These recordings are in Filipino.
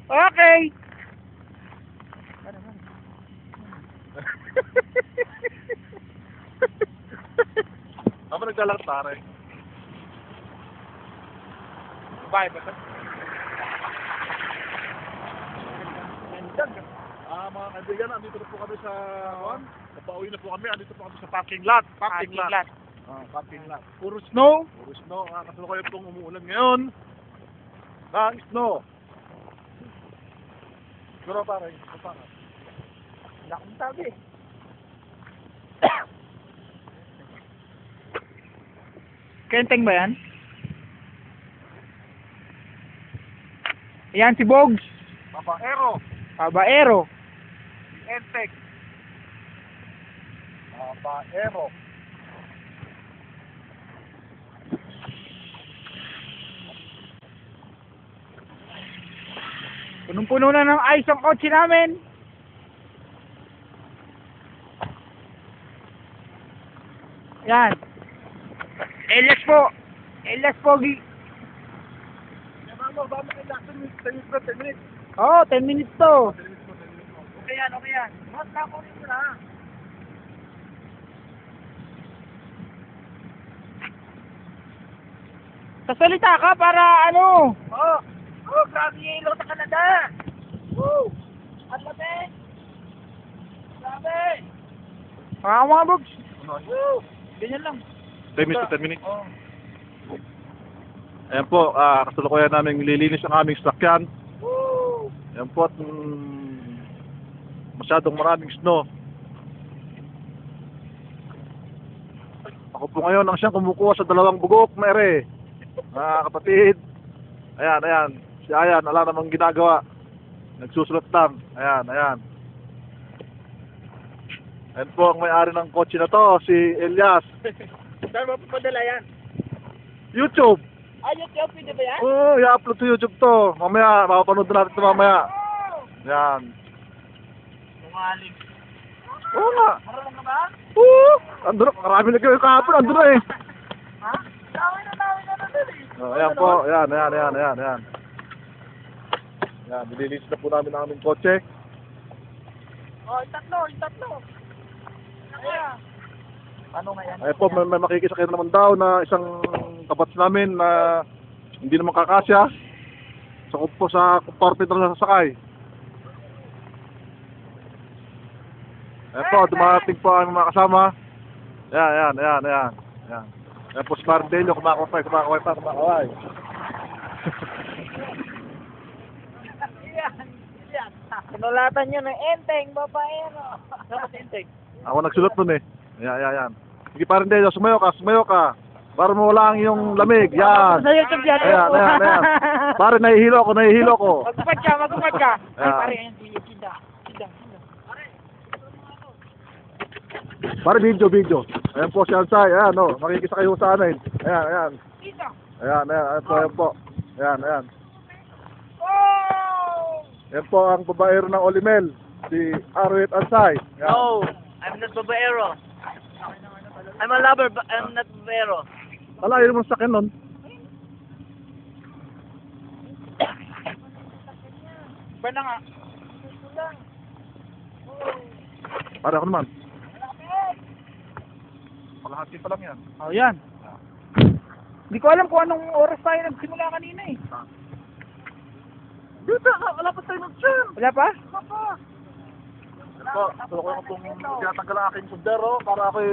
Okay. Ako naglalaktaray. Bye, bye. Mga kaibigan, andito na po kami sa napauwi na po kami, andito po kami sa parking lot. Parking lot. Parking lot. Puro snow. Puro snow. Kasalukuyan pong umuulan ngayon. Ng snow. Pero pare, Wala akong sabi. Kenteng ba yan? Yan si Bogs. Papaero. Pabaero. Entek. Papaero. Punong-puno na ng ice ang kotse namin. Yan. Elias po. Elias Pogi. Baka kailangan 10 minutes. Oo, 10 minutes to. Okay yan, okay yan. Mas nakunin mo na. Sasalita ka para ano? Grabe yung ilaw sa Canada. Woo! Ang lamig. Grabe. Mga Bogs. Woo! Ganyan lang. 10 minutes to 10 minutes. Ayan po, kasalukuyan namin nililinis ang aming sakyan. Woo! Ayan po, at masyadong maraming snow. Ako po ngayon ang siyang kumukuha sa dalawang bugok, mere. Mga kapatid. Ayan, ayan. Si Ayan, wala namang ginagawa. Nagsusulat lang. Ayan, ayan. Ayan po ang may-ari ng kotse na to, si Elias. Saan mo papadala yan? YouTube! YouTube, pwede ba yan? Oo, i-upload to YouTube to. Mamaya, mapapanood na natin ito mamaya. Yan. Tungaling. Oo nga. Marunong ka ba? Oo! Andun na, marami na kayo kahapon, andun na eh. Ha? Dami na nadali. Ayan po, ayan, ayan, ayan, ayan, ayan. Yan, nililis na po namin ang aming kotse. Yung tatlo. Ayan. Ano nga yan? Ayan po, may makikisakay naman daw na isang kabats namin na hindi naman kakasya. Sakop po sa compartment na sasakay. Ayan po, dumating po ang mga kasama. Ayan, ayan, ayan, ayan. Ayan. Ayan po si Marindelio, kumakaway pa. Sinulatan nyo ng enteng, babaero. Dapat enteng. Ako nagsulat nun eh. Ayan, ayan, ayan. Sige Marindelio, sumayo ka. Para mawala ang iyong lamig. Yan. Sa YouTube yan. Ayan, ayan, ayan. Pare, nahihilo ko. Magupad ka. Ay, Ayan. pare, ayan, sinda. Pare, video. Ayan po si Ansay. Ayan, no. Makikisa kayo sa amin. Ayan, ayan. Sinda. Ayan, ayan. Ayan po. Ayan, ayan. Oh! Ayan po ang babaero ng Olimel. Si Arwit Ansay. Ayan. No, I'm not babaero. I'm a lover, but I'm not babaero. Wala, yun naman sa akin nun. Ba na nga? Para ako naman. Kalahati pa lang yan. Oh, yan. Hindi ko alam kung anong oras tayo nagsimula kanina eh. Dito, wala pa tayo mag-chan. Wala pa? Po, gusto ko yung pong tinatanggal ang aking sundero para ako'y...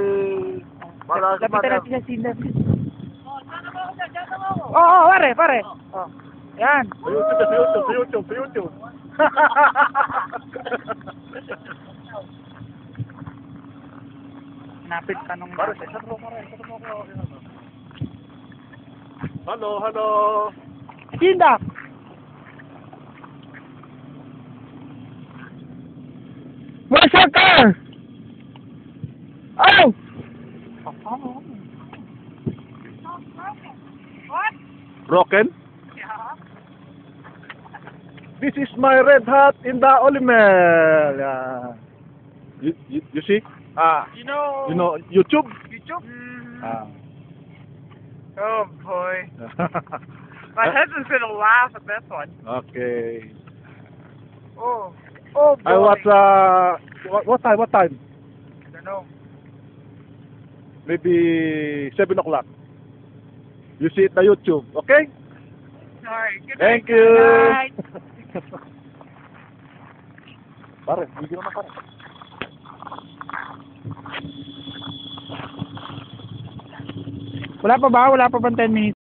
Para Lapitan natin sa sinda. Oo, pare. Oh. Yan. Sa YouTube. Napit tanong Pare, natin. saan mo ko? Hello. Sinda! Where's your car? Oh! What? Broken? This is my red hat in the Olimel. Yeah. You see? You know... You know YouTube? YouTube? Oh boy. My husband's gonna laugh at this one. Okay. Oh. Oh, boy. I watch, what time? I don't know. Maybe 7 o'clock. You see it na YouTube, okay? Sorry. Good Thank night. you. Good night. Pare, video na pare. Wala pa ba? Wala pa bang 10 minutes?